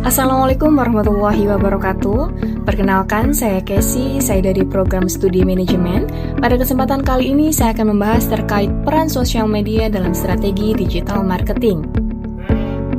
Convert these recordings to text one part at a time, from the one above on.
Assalamualaikum warahmatullahi wabarakatuh. Perkenalkan, saya Casey, saya dari program studi manajemen. Pada kesempatan kali ini saya akan membahas terkait peran sosial media dalam strategi digital marketing.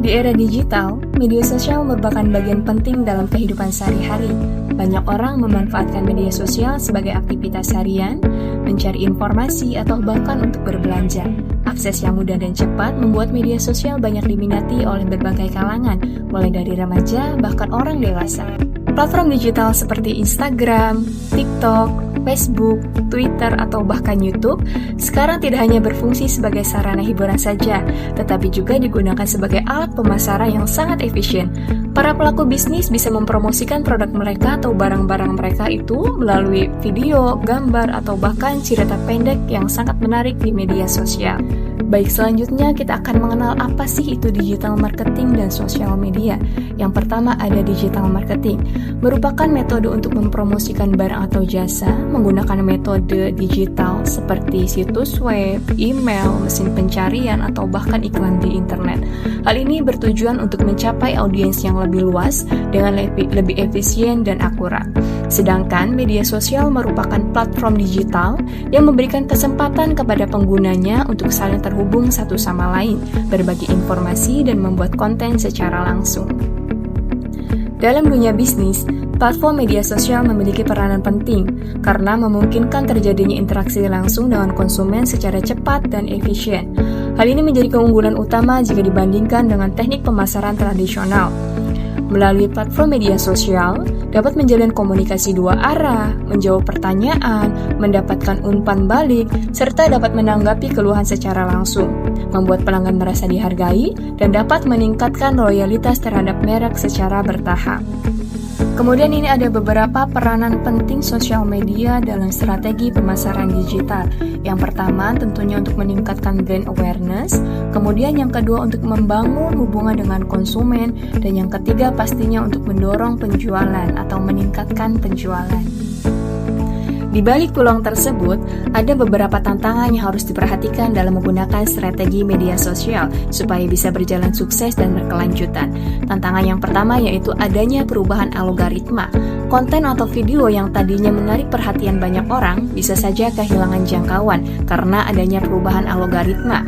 Di era digital, media sosial merupakan bagian penting dalam kehidupan sehari-hari. Banyak orang memanfaatkan media sosial sebagai aktivitas harian, mencari informasi, atau bahkan untuk berbelanja. Akses yang mudah dan cepat membuat media sosial banyak diminati oleh berbagai kalangan, mulai dari remaja bahkan orang dewasa. Platform digital seperti Instagram, TikTok, Facebook, Twitter, atau bahkan YouTube sekarang tidak hanya berfungsi sebagai sarana hiburan saja, tetapi juga digunakan sebagai alat pemasaran yang sangat efisien. Para pelaku bisnis bisa mempromosikan produk mereka atau barang-barang mereka itu melalui video, gambar, atau bahkan cerita pendek yang sangat menarik di media sosial. Baik, selanjutnya kita akan mengenal apa sih itu digital marketing dan sosial media. Yang pertama ada digital marketing, merupakan metode untuk mempromosikan barang atau jasa menggunakan metode digital seperti situs web, email, mesin pencarian, atau bahkan iklan di internet. Hal ini bertujuan untuk mencapai audiens yang lebih luas dengan lebih efisien dan akurat. Sedangkan media sosial merupakan platform digital yang memberikan kesempatan kepada penggunanya untuk saling terhubung satu sama lain, berbagi informasi, dan membuat konten secara langsung. Dalam dunia bisnis, platform media sosial memiliki peranan penting karena memungkinkan terjadinya interaksi langsung dengan konsumen secara cepat dan efisien. Hal ini menjadi keunggulan utama jika dibandingkan dengan teknik pemasaran tradisional. Melalui platform media sosial, dapat menjalin komunikasi dua arah, menjawab pertanyaan, mendapatkan umpan balik, serta dapat menanggapi keluhan secara langsung, membuat pelanggan merasa dihargai, dan dapat meningkatkan loyalitas terhadap merek secara bertahap. Kemudian ini ada beberapa peranan penting sosial media dalam strategi pemasaran digital. Yang pertama tentunya untuk meningkatkan brand awareness, kemudian yang kedua untuk membangun hubungan dengan konsumen, dan yang ketiga pastinya untuk mendorong penjualan atau meningkatkan penjualan. Di balik peluang tersebut, ada beberapa tantangan yang harus diperhatikan dalam menggunakan strategi media sosial supaya bisa berjalan sukses dan berkelanjutan. Tantangan yang pertama yaitu adanya perubahan algoritma. Konten atau video yang tadinya menarik perhatian banyak orang bisa saja kehilangan jangkauan karena adanya perubahan algoritma.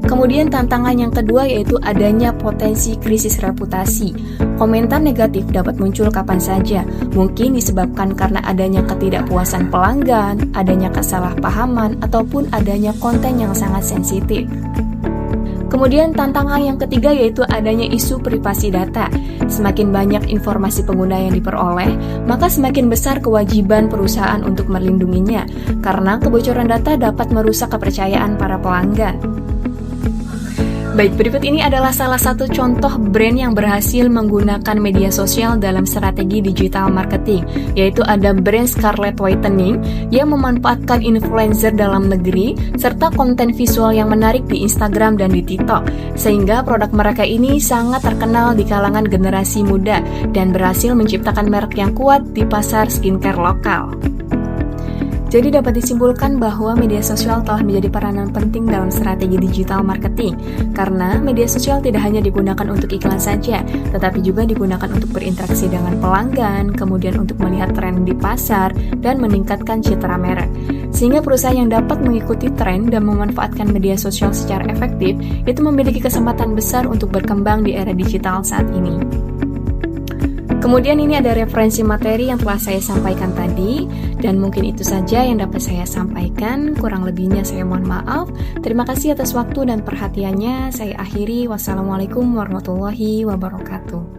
Kemudian tantangan yang kedua yaitu adanya potensi krisis reputasi. Komentar negatif dapat muncul kapan saja, mungkin disebabkan karena adanya ketidakpuasan pelanggan, adanya kesalahpahaman, ataupun adanya konten yang sangat sensitif. Kemudian tantangan yang ketiga yaitu adanya isu privasi data. Semakin banyak informasi pengguna yang diperoleh, maka semakin besar kewajiban perusahaan untuk melindunginya, karena kebocoran data dapat merusak kepercayaan para pelanggan. Baik, berikut ini adalah salah satu contoh brand yang berhasil menggunakan media sosial dalam strategi digital marketing, yaitu ada brand Scarlett Whitening yang memanfaatkan influencer dalam negeri serta konten visual yang menarik di Instagram dan di TikTok, sehingga produk mereka ini sangat terkenal di kalangan generasi muda dan berhasil menciptakan merek yang kuat di pasar skincare lokal. Jadi dapat disimpulkan bahwa media sosial telah menjadi peranan penting dalam strategi digital marketing, karena media sosial tidak hanya digunakan untuk iklan saja, tetapi juga digunakan untuk berinteraksi dengan pelanggan, kemudian untuk melihat tren di pasar, dan meningkatkan citra merek. Sehingga perusahaan yang dapat mengikuti tren dan memanfaatkan media sosial secara efektif, itu memiliki kesempatan besar untuk berkembang di era digital saat ini. Kemudian ini ada referensi materi yang telah saya sampaikan tadi, dan mungkin itu saja yang dapat saya sampaikan. Kurang lebihnya saya mohon maaf. Terima kasih atas waktu dan perhatiannya. Saya akhiri. Wassalamualaikum warahmatullahi wabarakatuh.